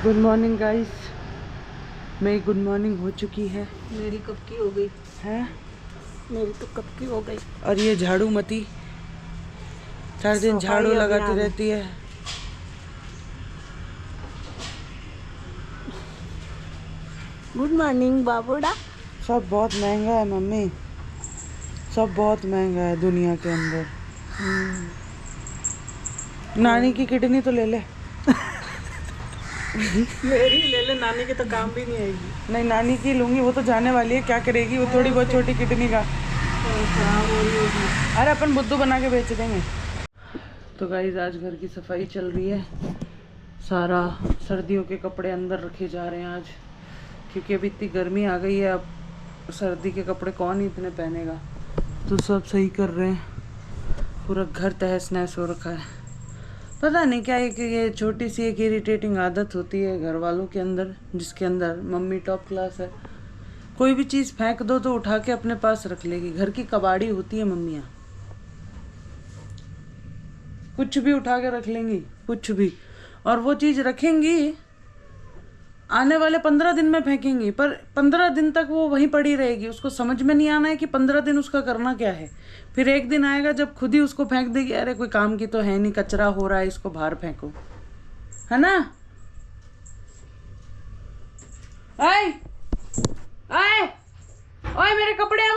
Good morning guys. मेरी good morning हो चुकी है। मेरी कब की हो गई है? मेरी तो कब की हो गई। और ये झाड़ू मती 4 दिन झाड़ू लगाती रहती है। गुड मॉर्निंग बाबूड़ा। सब बहुत महंगा है मम्मी, सब बहुत महंगा है दुनिया के अंदर। नानी की किडनी तो ले ले। मेरी ले ले, नानी के तो काम भी नहीं आएगी। नहीं, नानी की लूंगी, वो तो जाने वाली है, क्या करेगी वो थोड़ी बहुत छोटी किडनी का। अरे अपन बुद्धू बना के बेच देंगे। तो गाइस आज घर की सफाई चल रही है। सारा सर्दियों के कपड़े अंदर रखे जा रहे हैं आज, क्योंकि अभी इतनी गर्मी आ गई है। अब सर्दी के कपड़े कौन ही इतने पहनेगा, तो सब सही कर रहे हैं। पूरा घर तहस नहस हो रखा है। पता नहीं क्या है कि ये छोटी सी एक इरिटेटिंग आदत होती है घर वालों के अंदर, जिसके अंदर मम्मी टॉप क्लास है। कोई भी चीज़ फेंक दो तो उठा के अपने पास रख लेगी। घर की कबाड़ी होती है मम्मियाँ, कुछ भी उठा के रख लेंगी, कुछ भी। और वो चीज़ रखेंगी, आने वाले 15 दिन में फेंकेंगी, पर 15 दिन तक वो वहीं पड़ी रहेगी। उसको समझ में नहीं आना है कि 15 दिन उसका करना क्या है। फिर एक दिन आएगा जब खुद ही उसको फेंक देगी, अरे कोई काम की तो है नहीं, कचरा हो रहा है, इसको बाहर फेंको, है ना? आए आए ओए मेरे कपड़े हैं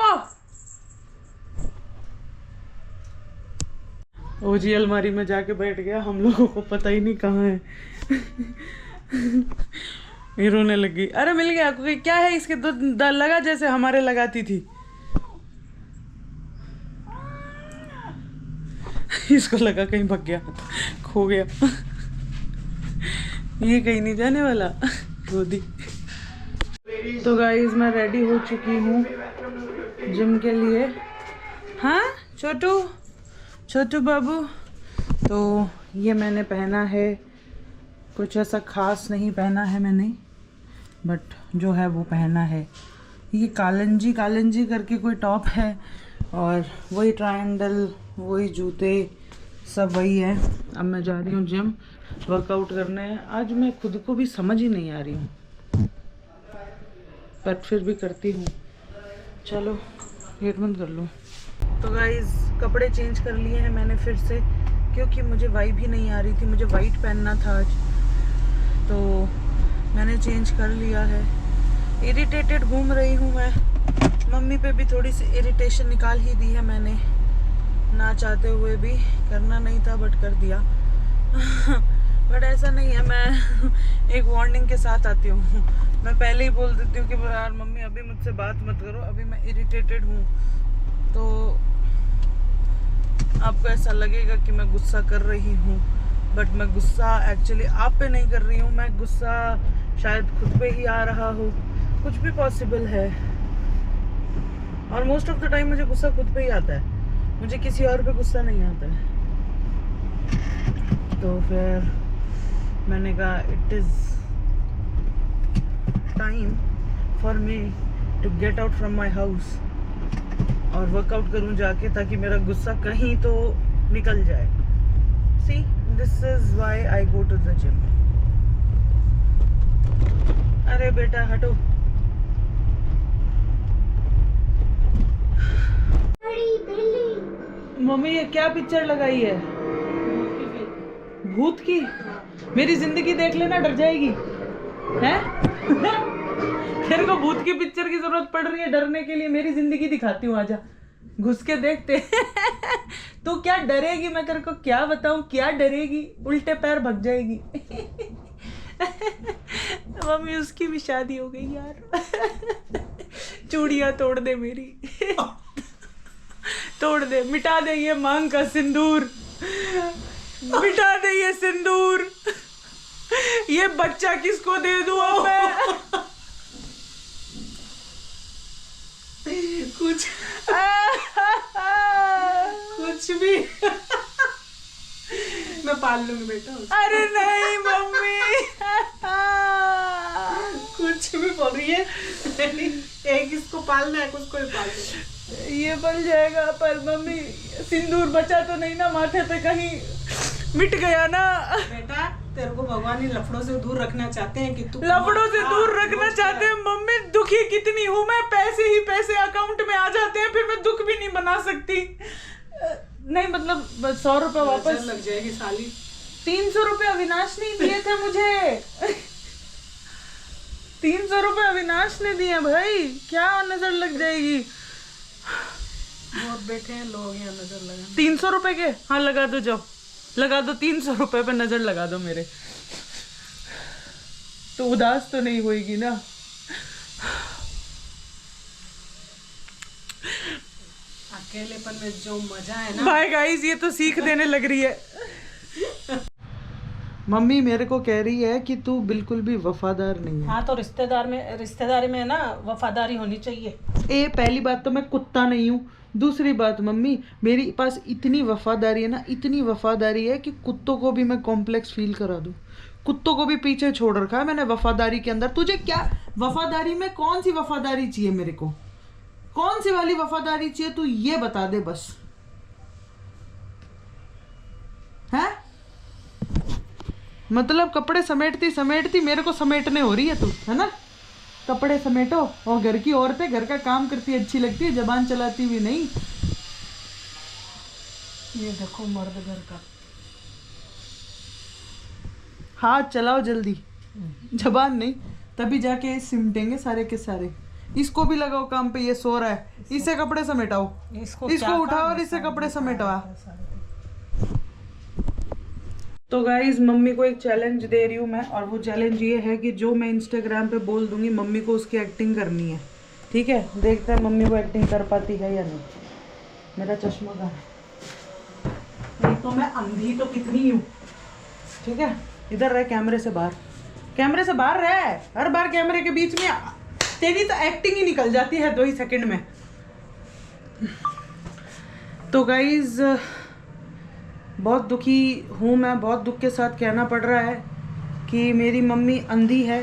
वो जी अलमारी में जाके बैठ गया, हम लोगों को पता ही नहीं कहाँ है। ये रोने लगी। अरे मिल गया, क्योंकि क्या है इसके तो लगा जैसे हमारे लगाती थी। इसको लगा कहीं भग गया, खो गया। ये कहीं नहीं जाने वाला, गोदी। तो गाइस मैं रेडी हो चुकी हूँ जिम के लिए। हाँ छोटू, छोटू बाबू। तो ये मैंने पहना है, कुछ ऐसा खास नहीं पहना है मैंने, बट जो है वो पहना है। ये कालंजी कालंजी करके कोई टॉप है, और वही ट्रायंगल, वही जूते, सब वही है। अब मैं जा रही हूँ जिम वर्कआउट करने। आज मैं खुद को भी समझ ही नहीं आ रही हूँ, बट फिर भी करती हूँ। चलो गेट बंद कर लो। तो गाइस कपड़े चेंज कर लिए हैं मैंने फिर से, क्योंकि मुझे वाइब ही नहीं आ रही थी। मुझे वाइट पहनना था आज, तो मैंने चेंज कर लिया है। इरिटेटेड घूम रही हूँ मैं। मम्मी पे भी थोड़ी सी इरिटेशन निकाल ही दी है मैंने, ना चाहते हुए भी। करना नहीं था बट कर दिया। बट ऐसा नहीं है, मैं एक वार्निंग के साथ आती हूँ। मैं पहले ही बोल देती हूँ कि यार मम्मी अभी मुझसे बात मत करो, अभी मैं इरिटेटेड हूँ। तो आपको ऐसा लगेगा कि मैं गुस्सा कर रही हूँ, बट मैं गुस्सा एक्चुअली आप पे नहीं कर रही हूँ। मैं गुस्सा शायद खुद पे ही आ रहा हो, कुछ भी पॉसिबल है। और मोस्ट ऑफ द टाइम मुझे गुस्सा खुद पे ही आता है, मुझे किसी और पे गुस्सा नहीं आता है। तो फिर मैंने कहा it is time for me to get out from my house और वर्कआउट करूँ जाके, ताकि मेरा गुस्सा कहीं तो निकल जाए। See this is why I go to the gym. अरे बेटा हटो। मम्मी ये क्या पिक्चर लगाई है? भूत की? मेरी जिंदगी देख लेना, डर जाएगी हैं? तेरे को भूत की पिक्चर की जरूरत पड़ रही है डरने के लिए? मेरी जिंदगी दिखाती हूँ, आजा घुस के देखते। तो क्या डरेगी? मैं तेरे को क्या बताऊं, क्या डरेगी? उल्टे पैर भग जाएगी। मम्मी उसकी भी शादी हो गई यार। चूड़ियां तोड़ दे मेरी। तोड़ दे, मिटा दे ये मांग का सिंदूर, मिटा दे ये सिंदूर। ये बच्चा किसको दे दूं अब मैं? कुछ भी मैं पाल लूंगी बेटा। अरे नहीं मम्मी। कुछ भी बोल रही है। एक इसको पालना है, कुछ को भी पालना है। ये बन जाएगा, पर मम्मी सिंदूर बचा तो नहीं ना माथे पे? कहीं मिट गया ना बेटा तेरे को भगवान इन लफड़ों से दूर रखना चाहते हैं कि तू लफड़ों से दूर रखना चाहते हैं। मम्मी दुखी कितनी हूँ मैं, पैसे ही पैसे अकाउंट में आ जाते हैं, फिर मैं दुख भी नहीं बना सकती। नहीं मतलब 100 रुपए वापस लग जाएगी साली। 300 रुपए अविनाश नहीं दिए थे मुझे। 300 रुपए अविनाश ने दिए भाई, क्या नजर लग जाएगी। बहुत बैठे हैं लोग यहाँ नजर लगा। 300 रुपए के, हाँ लगा दो, जाओ लगा दो। 300 रुपए पे नजर लगा दो मेरे, तो उदास तो नहीं होएगी ना। अकेलेपन में जो मजा है ना। बाय गाइस, ये तो सीख देने लग रही है। मम्मी मेरे को कह रही है कि तू बिल्कुल भी वफादार नहीं है। हाँ तो रिश्तेदारी में ना वफादारी होनी चाहिए। पहली बात तो मैं कुत्ता नहीं हूँ। दूसरी बात मम्मी, मेरे पास इतनी वफादारी है ना, इतनी वफादारी है कि कुत्तों को भी मैं कॉम्प्लेक्स फील करा दूँ। कुत्तों को भी पीछे छोड़ रखा है मैंने वफादारी के अंदर। तुझे क्या वफादारी में कौन सी वफादारी चाहिए मेरे को? कौन सी वाली वफादारी चाहिए तू ये बता दे बस। है मतलब कपड़े समेटती समेटती मेरे को समेटने हो रही है तू, है ना? कपड़े समेटो, और घर की औरतें घर का काम करती अच्छी लगती है, जबान चलाती हुई नहीं। ये देखो मर्द घर का हाथ चलाओ जल्दी, जबान नहीं, तभी जाके सिमटेंगे सारे के सारे। इसको भी लगाओ काम पे, ये सो रहा है, इसे कपड़े समेटाओ, इसको उठाओ और इसे कपड़े समेटवा। तो गाइज मम्मी को एक चैलेंज दे रही हूँ मैं, और वो चैलेंज ये है कि जो मैं इंस्टाग्राम पे बोल दूंगी मम्मी को उसकी एक्टिंग करनी है। ठीक है, देखते हैं मम्मी को एक्टिंग कर पाती है या नहीं। मेरा चश्मा का नहीं तो मैं अंधी तो कितनी हूँ। ठीक है, इधर रह, कैमरे से बाहर, कैमरे से बाहर रह। हर बार कैमरे के बीच में तेरी तो एक्टिंग ही निकल जाती है 2 ही सेकंड में। तो गाइज बहुत दुखी हूँ मैं, बहुत दुख के साथ कहना पड़ रहा है कि मेरी मम्मी अंधी है।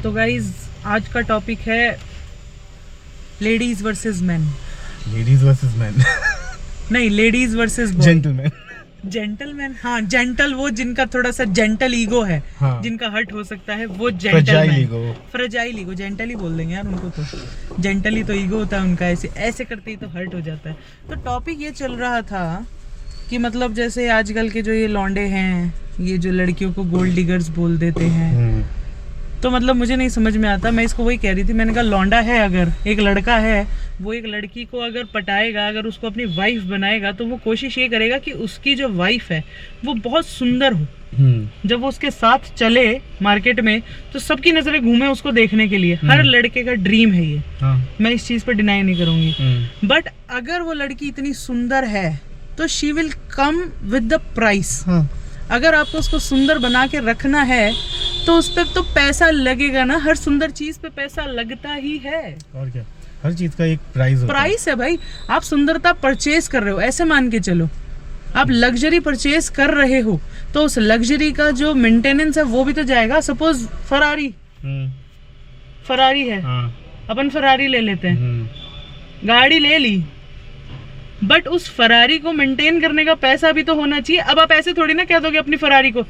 तो गाइज आज का टॉपिक है ladies versus man. Ladies versus man नहीं, लेडीज वर्सेस जेंटलमैन। जेंटलमैन, हाँ जेंटल, वो जिनका थोड़ा सा जेंटल ईगो है, हाँ। जिनका हर्ट हो सकता है वो जेंटलमैन। फ्रेजाइल ईगो, जेंटल ही बोल देंगे यार उनको, तो जेंटल ही तो ईगो होता है उनका, ऐसे करते ही तो हर्ट हो जाता है। तो टॉपिक ये चल रहा था कि मतलब जैसे आजकल के जो ये लौंडे हैं, ये जो लड़कियों को गोल्ड डिगर्स बोल देते हैं, तो मतलब मुझे नहीं समझ में आता। मैं इसको वही कह रही थी, मैंने कहा लौंडा है, अगर एक लड़का है वो एक लड़की को अगर पटाएगा, अगर उसको अपनी वाइफ बनाएगा, तो वो कोशिश ये करेगा कि उसकी जो वाइफ है वो बहुत सुंदर हो। जब वो उसके साथ चले मार्केट में तो सबकी नजरें घूमे उसको देखने के लिए। हर लड़के का ड्रीम है ये, मैं इस चीज पर डिनाई नहीं करूंगी। बट अगर वो लड़की इतनी सुंदर है तो she will come with the price. अगर आपको उसको सुंदर बना के रखना है तो उस पर तो पैसा लगेगा ना, हर सुंदर चीज पे पैसा लगता ही है। और क्या, हर चीज का एक प्राइस है भाई। आप सुंदरता परचेज कर रहे हो, ऐसे मान के चलो आप लग्जरी परचेज कर रहे हो, तो उस लग्जरी का जो मेंटेनेंस है वो भी तो जाएगा। सपोज फरारी है, अपन फरारी ले लेते हैं, गाड़ी ले ली, बट उस फरारी को मेंटेन करने का पैसा भी तो होना चाहिए। अब आप ऐसे थोड़ी ना कह दोगे अपनी फरारी को,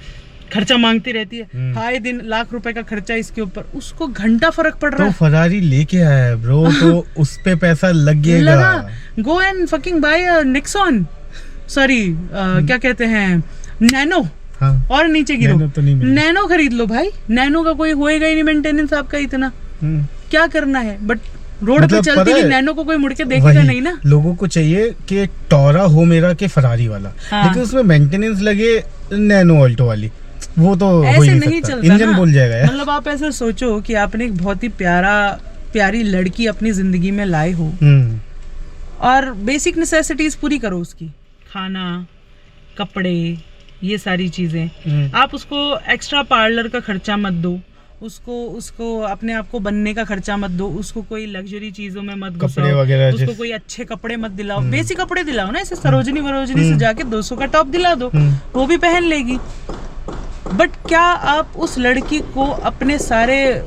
खर्चा मांगती रहती है, हाय दिन लाख रुपए का खर्चा इसके ऊपर, उसको घंटा फर्क पड़ रहा है। तो फरारी लेके आया है ब्रो, तो उस पे पैसा लगेगा। Go and fucking buy Nexon, sorry क्या कहते हैं, नैनो। हाँ। और नीचे गिरो, तो नैनो खरीद लो भाई, नैनो का कोई होएगा ही नहीं मेंटेनेंस आपका इतना। क्या करना है, बट रोड मतलब पे चलती हुई नैनो को कोई मुड़ के देखेगा नहीं ना। लोगों को चाहिए कि टोरा हो मेरा के फरारी वाला, लेकिन उसमें मेंटेनेंस लगे नैनो ऑल्टो वाली, वो तो ऐसे नहीं चलता, इंजन बोल जाएगा यार। मतलब आप ऐसे सोचो कि आपने एक बहुत ही प्यारी लड़की अपनी जिंदगी में लाए हो, और बेसिक नेसेसिटीज पूरी करो उसकी, खाना, कपड़े, ये सारी चीजें। आप उसको एक्स्ट्रा पार्लर का खर्चा मत दो, उसको अपने आप को बनने का खर्चा मत दो, उसको कोई लग्जरी चीजों में मत घुसाओ, उसको कोई अच्छे कपड़े मत दिलाओ, बेसिक कपड़े दिलाओ ना, ऐसे सरोजनी वरोजनी से जाके 200 का टॉप दिला दो, वो भी पहन लेगी। बट क्या आप उस लड़की को अपने सारे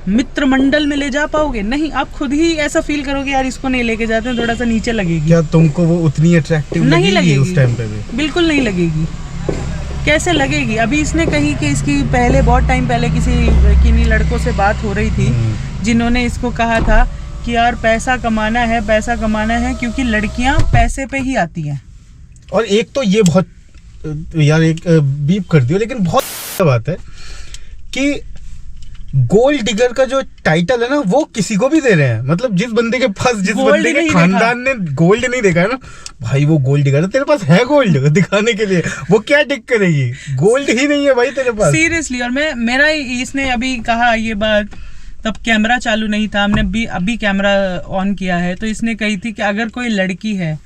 मित्र मंत्रिमंडल में ले जा पाओगे, नहीं। आप खुद ही ऐसा फील करोगे यार इसको नहीं लेके जाते हैं, थोड़ा सा नीचे लगेगी। क्या तुमको वो उतनी अट्रैक्टिव नहीं लगेगी उस टाइम पे भी? बिल्कुल नहीं लगेगी। कैसे लगेगी? अभी इसने कही कि इसकी पहले बहुत टाइम पहले किन्हीं लड़कों से बात हो रही थी जिन्होंने इसको कहा था कि यार पैसा कमाना है क्योंकि लड़कियां पैसे पे ही आती हैं। और एक तो ये बहुत यार एक बीप कर दियो, लेकिन बहुत बात है कि गोल्ड डिगर का जो टाइटल है ना वो किसी को भी दे रहे हैं। मतलब जिस बंदे के पास, जिस बंदे के खानदान ने गोल्ड नहीं देखा है ना, भाई वो गोल्ड डिगर है, तेरे पास है गोल्ड दिखाने के लिए, वो क्या टिक करेगी? गोल्ड ही नहीं है भाई तेरे पास, सीरियसली। और मेरा इसने अभी कहा ये बात, तब कैमरा चालू नहीं था, हमने अभी कैमरा ऑन किया है, तो इसने कही थी कि अगर कोई लड़की है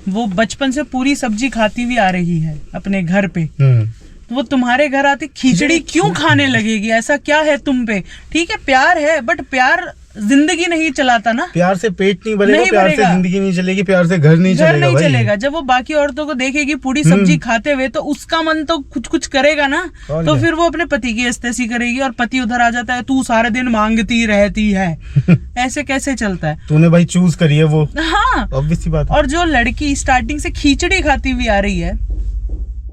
वो बचपन से पूरी सब्जी खाती हुई आ रही है अपने घर पे, तो वो तुम्हारे घर आती खिचड़ी क्यों खाने लगेगी? ऐसा क्या है तुम पे? ठीक है प्यार है, बट प्यार जिंदगी नहीं चलाता ना। प्यार से पेट नहीं भरेगा, प्यार से जिंदगी नहीं चलेगी, प्यार से घर नहीं चलेगा। जब वो बाकी औरतों को देखेगी पूरी सब्जी खाते हुए तो उसका मन तो कुछ करेगा ना। तो फिर वो अपने पति की इस्तेसी करेगी और पति उधर आ जाता है, तू सारे दिन मांगती रहती है। ऐसे कैसे चलता है? तूने भाई चूज करी है वो। हाँ ऑब्वियस सी बात है। और जो लड़की स्टार्टिंग से खिचड़ी खाती हुई आ रही है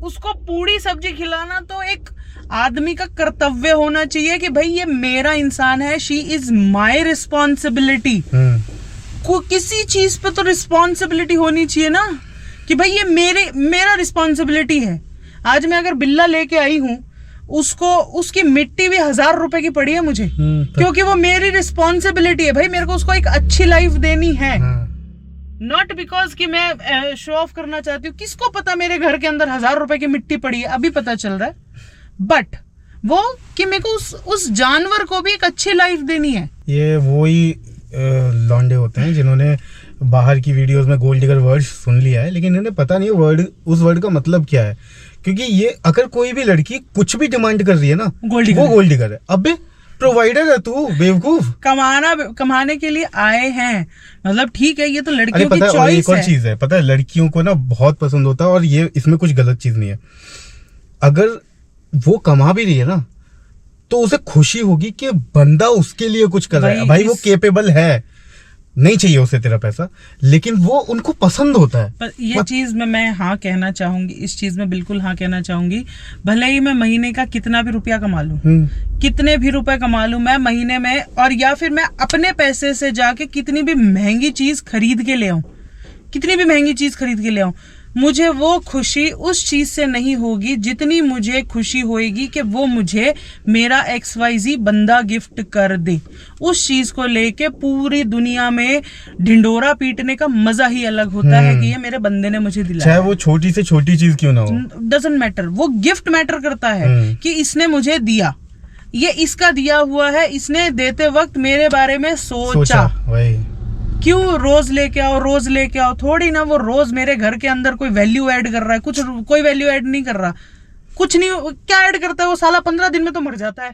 उसको पूरी सब्जी खिलाना तो एक आदमी का कर्तव्य होना चाहिए कि भाई ये मेरा इंसान है, शी इज माई रिस्पॉन्सिबिलिटी। किसी चीज पे तो रिस्पॉन्सिबिलिटी होनी चाहिए ना कि भाई ये मेरा रिस्पॉन्सिबिलिटी है। आज मैं अगर बिल्ला लेके आई हूँ, उसकी मिट्टी भी 1000 रुपए की पड़ी है मुझे, क्योंकि वो मेरी रिस्पॉन्सिबिलिटी है। भाई मेरे को उसको एक अच्छी लाइफ देनी है, नॉट बिकॉज कि मैं शो ऑफ करना चाहती हूँ। किसको पता मेरे घर के अंदर 1000 रुपए की मिट्टी पड़ी है, अभी पता चल रहा है। बट वो कि मेरे को उस जानवर को भी एक अच्छी लाइफ देनी है। ये वही लौंडे होते हैं जिन्होंने बाहर की वीडियोस में गोल्ड डिगर वर्ड सुन लिया है, लेकिन इन्हें पता नहीं है उस वर्ड का मतलब क्या है। क्योंकि ये अगर कोई भी लड़की कुछ भी डिमांड कर रही है ना, वो गोल्ड डिगर है। अबे प्रोवाइडर है तू, बेवकूफ। कमाने के लिए आए हैं, मतलब ठीक है, ये तो लड़कियों की चॉइस है। एक और चीज है, पता है लड़कियों को ना बहुत पसंद होता है, और ये इसमें कुछ गलत चीज नहीं है। अगर वो कमा भी रही है ना तो उसे खुशी होगी कि बंदा उसके लिए कुछ कर रहा है। भाई वो केपेबल है, नहीं चाहिए उसे तेरा पैसा, लेकिन वो उनको पसंद होता है। पर ये चीज में मैं हाँ कहना चाहूंगी, इस चीज में बिल्कुल हाँ कहना चाहूंगी। भले ही मैं महीने का कितना भी रुपया कमा लूं, कितने भी रुपए कमा लूं मैं महीने में, और या फिर मैं अपने पैसे से जाके कितनी भी महंगी चीज खरीद के ले आऊं, मुझे वो खुशी उस चीज से नहीं होगी जितनी मुझे खुशी होएगी कि वो मुझे मेरा XYZ बंदा गिफ्ट कर दे। उस चीज को लेके पूरी दुनिया में ढिंडोरा पीटने का मजा ही अलग होता है कि ये मेरे बंदे ने मुझे दिलाया, चाहे वो छोटी से छोटी चीज क्यों ना हो। डजंट मैटर, वो गिफ्ट मैटर करता है कि इसने मुझे दिया, ये इसका दिया हुआ है, इसने देते वक्त मेरे बारे में सोचा। वही क्यों रोज लेके आओ, थोड़ी ना वो रोज मेरे घर के अंदर कोई वैल्यू ऐड कर रहा है, कोई वैल्यू ऐड नहीं कर रहा, कुछ नहीं। क्या ऐड करता है वो साला? 15 दिन में तो मर जाता है।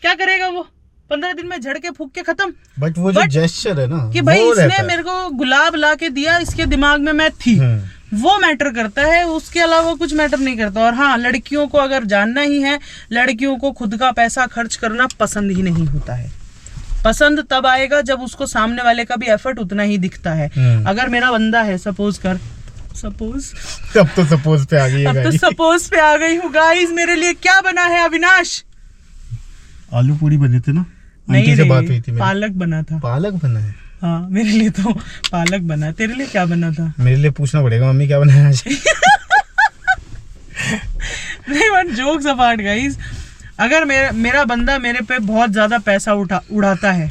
क्या करेगा वो? 15 दिन में झड़ के फूक के खत्म। बट वो जो जेस्चर है ना कि भाई इसने मेरे को गुलाब ला के दिया, इसके दिमाग में मैं थी, वो मैटर करता है, उसके अलावा कुछ मैटर नहीं करता। और हाँ, लड़कियों को अगर जानना ही है, लड़कियों को खुद का पैसा खर्च करना पसंद ही नहीं होता है। पसंद तब आएगा जब उसको सामने वाले का भी एफर्ट उतना ही दिखता है। अगर मेरा बंदा है, सपोज अब तो सपोज पे आ गई हूँ गाइस। मेरे लिए क्या बना है अविनाश? आलू पूरी बने थे ना, नहीं से बात हुई थी, पालक बना था। पालक बना है? हाँ मेरे लिए तो पालक बना। तेरे लिए क्या बना था? मेरे लिए पूछना पड़ेगा मम्मी क्या बनाया आज। नहीं वन जोक्स अपार्ट गाइस, अगर मेरा बंदा मेरे पे बहुत ज्यादा पैसा उड़ाता है,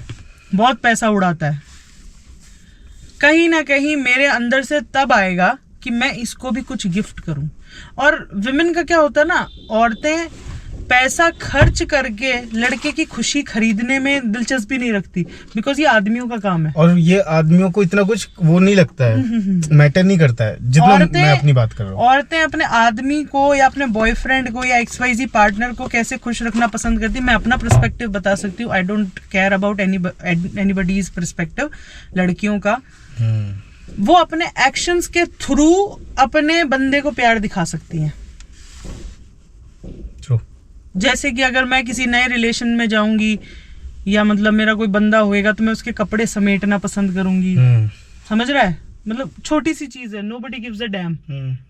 कहीं ना कहीं मेरे अंदर से तब आएगा कि मैं इसको भी कुछ गिफ्ट करूं। और विमेन का क्या होता है ना, औरतें पैसा खर्च करके लड़के की खुशी खरीदने में दिलचस्पी नहीं रखती, बिकॉज ये आदमियों का काम है। और ये आदमियों को इतना कुछ वो नहीं लगता है, मैटर नहीं करता है जितना मैं अपनी बात कर रहा हूँ। औरतें अपने आदमी को या अपने बॉयफ्रेंड को या XYZ पार्टनर को कैसे खुश रखना पसंद करती है। मैं अपना पर्सपेक्टिव बता सकती हूँ, I don't care about anybody's perspective. लड़कियों का वो अपने एक्शंस के थ्रू अपने बंदे को प्यार दिखा सकती हैं। जैसे कि अगर मैं किसी नए रिलेशन में जाऊंगी या मतलब मेरा कोई बंदा होएगा तो मैं उसके कपड़े समेटना पसंद करूंगी। समझ रहा है, मतलब छोटी सी चीज है, nobody gives a damn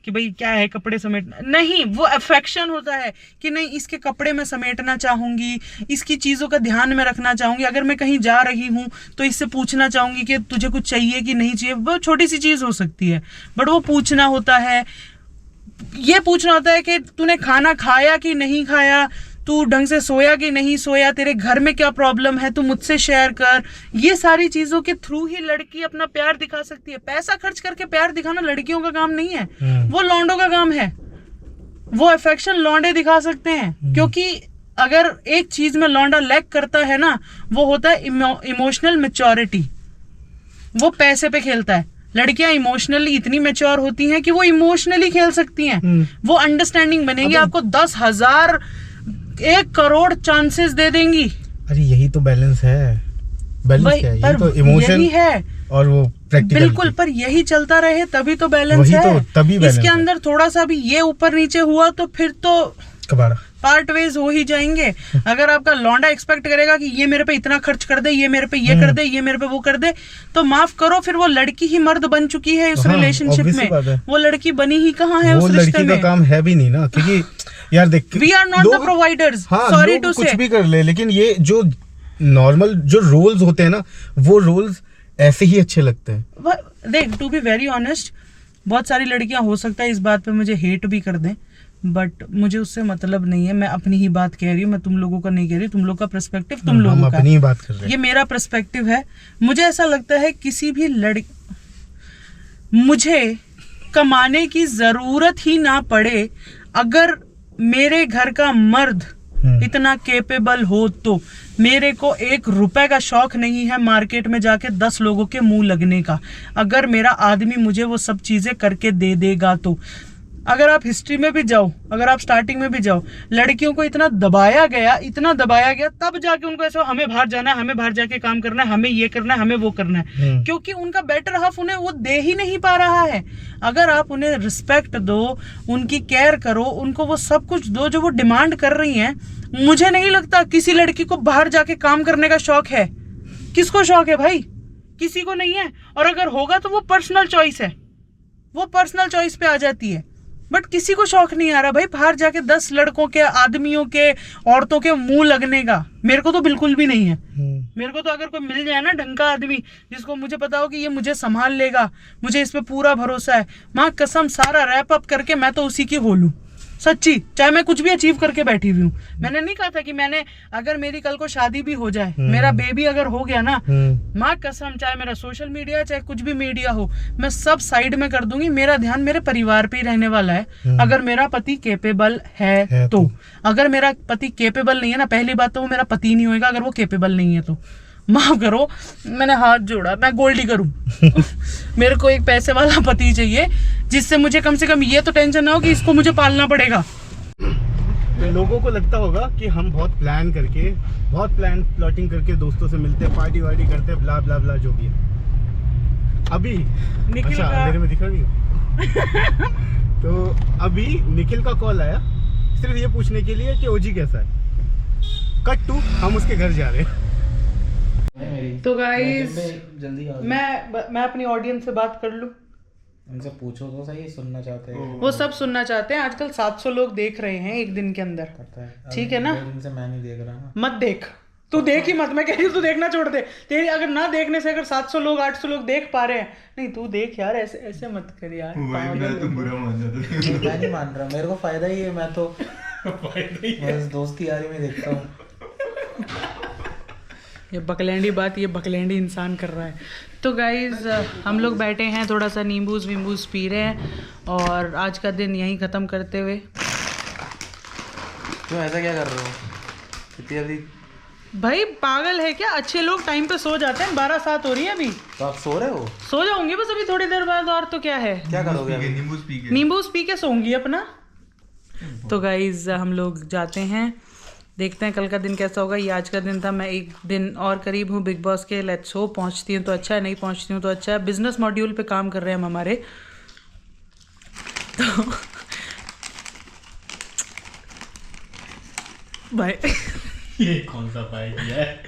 कि भाई क्या है कपड़े समेटना, नहीं, वो अफेक्शन होता है कि नहीं इसके कपड़े में समेटना चाहूंगी, इसकी चीजों का ध्यान में रखना चाहूंगी, अगर मैं कहीं जा रही हूँ तो इससे पूछना चाहूंगी कि तुझे कुछ चाहिए कि नहीं चाहिए। वो छोटी सी चीज हो सकती है, बट वो पूछना होता है, ये पूछना होता है कि तूने खाना खाया कि नहीं खाया, तू ढंग से सोया कि नहीं सोया, तेरे घर में क्या प्रॉब्लम है तू मुझसे शेयर कर। ये सारी चीजों के थ्रू ही लड़की अपना प्यार दिखा सकती है। पैसा खर्च करके प्यार दिखाना लड़कियों का काम नहीं है, वो लौंडों का काम है। वो अफेक्शन लौंडे दिखा सकते हैं, क्योंकि अगर एक चीज में लौंडा लैक करता है ना, वो होता है इमोशनल मैच्योरिटी। वो पैसे पे खेलता है। लड़कियां इमोशनली इतनी मैच्योर होती हैं कि वो इमोशनली खेल सकती हैं। वो अंडरस्टैंडिंग बनेगी, आपको 10,000 1 करोड़ चांसेस दे देंगी। अरे यही तो बैलेंस है। बैलेंस क्या है? यही तो इमोशन है और वो प्रैक्टिकल। बिल्कुल, पर यही चलता रहे तभी तो बैलेंस है। तो तभी बैलेंस इसके है। अंदर थोड़ा सा भी ये ऊपर नीचे हुआ तो फिर तो कबाड़ा पार्ट वेज हो ही जाएंगे। अगर आपका लौंडा एक्सपेक्ट करेगा कि ये मेरे पे इतना खर्च कर दे, ये मेरे पे ये कर दे, ये मेरे पे वो कर दे, तो माफ करो, फिर वो लड़की ही मर्द बन चुकी है उस रिलेशनशिप में। वो लड़की बनी ही कहाँ है उस रिश्ते में। लड़की का काम है भी नहीं ना, क्योंकि यार देख, we are not the providers, sorry to say. कुछ भी कर ले, लेकिन ये जो नॉर्मल जो रोल्स होते हैं ना, वो रोल्स ऐसे ही अच्छे लगते हैं। देख, टू बी वेरी ऑनेस्ट, बहुत सारी लड़कियां हो सकता है इस बात पे मुझे हेट भी कर दें, बट मुझे उससे मतलब नहीं है। मैं अपनी ही बात कह रही हूँ, मैं तुम लोगों का नहीं कह रही। तुम लोग का पर्सपेक्टिव तुम लोगों का, अपनी ही बात कर रहे हैं। ये मेरा पर्सपेक्टिव है। मुझे ऐसा लगता है किसी भी मुझे कमाने की जरूरत ही ना पड़े, अगर मेरे घर का मर्द इतना केपेबल हो तो। मेरे को 1 रुपए का शौक नहीं है मार्केट में जाके 10 लोगों के मुंह लगने का। अगर मेरा आदमी मुझे वो सब चीजें करके दे देगा तो। अगर आप हिस्ट्री में भी जाओ, अगर आप स्टार्टिंग में भी जाओ, लड़कियों को इतना दबाया गया, तब जाके उनको ऐसा हमें बाहर जाना है, हमें बाहर जाके काम करना है, हमें ये करना है, हमें वो करना है, क्योंकि उनका बेटर हाफ उन्हें वो दे ही नहीं पा रहा है। अगर आप उन्हें रिस्पेक्ट दो, उनकी केयर करो, उनको वो सब कुछ दो जो वो डिमांड कर रही हैं। मुझे नहीं लगता किसी लड़की को बाहर जाके काम करने का शौक है। किसको शौक है भाई? किसी को नहीं है। और अगर होगा तो वो पर्सनल चॉइस है, वो पर्सनल चॉइस पे आ जाती है। बट किसी को शौक नहीं आ रहा भाई बाहर जाके 10 लड़कों के, आदमियों के, औरतों के मुंह लगने का। मेरे को तो बिल्कुल भी नहीं है। मेरे को तो अगर कोई मिल जाए ना ढंग का आदमी, जिसको मुझे पता हो कि ये मुझे संभाल लेगा, मुझे इस पे पूरा भरोसा है, माँ कसम सारा रैप अप करके मैं तो उसी की हो लूं। सच्ची, चाहे मैं कुछ भी अचीव करके बैठी हुई हूँ। मैंने नहीं कहा था कि मैंने, अगर मेरी कल को शादी भी हो जाए, मेरा बेबी अगर हो गया ना, माँ कसम, चाहे मेरा सोशल मीडिया, चाहे कुछ भी मीडिया हो, मैं सब साइड में कर दूंगी। मेरा ध्यान मेरे परिवार पे ही रहने वाला है, अगर मेरा पति केपेबल है तो। अगर मेरा पति केपेबल नहीं है ना, पहली बात तो वो मेरा पति नहीं होगा अगर वो केपेबल नहीं है तो। माफ करो, मैंने हाथ जोड़ा, मैं गोल्ड डिगर हूँ। मेरे को एक पैसे वाला पति चाहिए, जिससे मुझे कम से कम ये तो टेंशन ना हो कि इसको मुझे पालना पड़ेगा। तो लोगों को लगता होगा कि हम बहुत प्लॉटिंग करके दोस्तों से मिलते हैं, पार्टी वार्टी करते हैं, ब्ला ब्ला ब्ला, जो भी है। अभी निखिल अच्छा, का अंधेरे में दिख रहा नहीं। तो अभी निखिल का कॉल आया सिर्फ ये पूछने के लिए कि ओजी कैसा है। कट टू, हम उसके घर जा रहे हैं। तो गाइस, जल्दी आ जाओ। मैं अपनी ऑडियंस से बात कर लूं। उनसे पूछो तो सही, सुनना चाहते हैं वो सब सुनना चाहते हैं। आजकल 700 लोग देख रहे हैं एक दिन के अंदर, पता है। ठीक है ना? 2 दिन से मैं नहीं देख रहा ना। मत देख, तू देख ही मत। मैं कह रही हूँ तू देखना छोड़ दे। तेरी अगर ना देखने से अगर 700 लोग 800 लोग देख पा रहे हैं, नहीं तू देख यार, ऐसे ऐसे मत कर यार। मैं नहीं मान रहा, मेरे को फायदा ही है। मैं तो बस दोस्ती यारी में देखता हूँ। ये बकलैंडी बात, ये बकलैंडी इंसान कर रहा है। तो गाइज, हम लोग बैठे हैं, थोड़ा सा नींबूज वींबूज पी रहे हैं और आज का दिन यहीं ख़त्म करते हुए। क्यों ऐसा क्या कर रहे हो इतनी जल्दी? भाई पागल है क्या? अच्छे लोग टाइम पे सो जाते हैं। 12:07 हो रही है अभी। तो आप सो रहे हो? सो जाऊंगी बस अभी थोड़ी देर बाद, और तो क्या है। क्या करोगे अभी? नींबूज पी के सोऊंगी अपना। तो गाइज, हम लोग जाते हैं, देखते हैं कल का दिन कैसा होगा। ये आज का दिन था। मैं एक दिन और करीब हूँ बिग बॉस के। लेट्स होप पहुँचती हूँ तो अच्छा है, नहीं पहुँचती हूँ तो अच्छा है। बिजनेस मॉड्यूल पे काम कर रहे हैं हम हमारे। तो भाई ये कौन सा पाई किया है?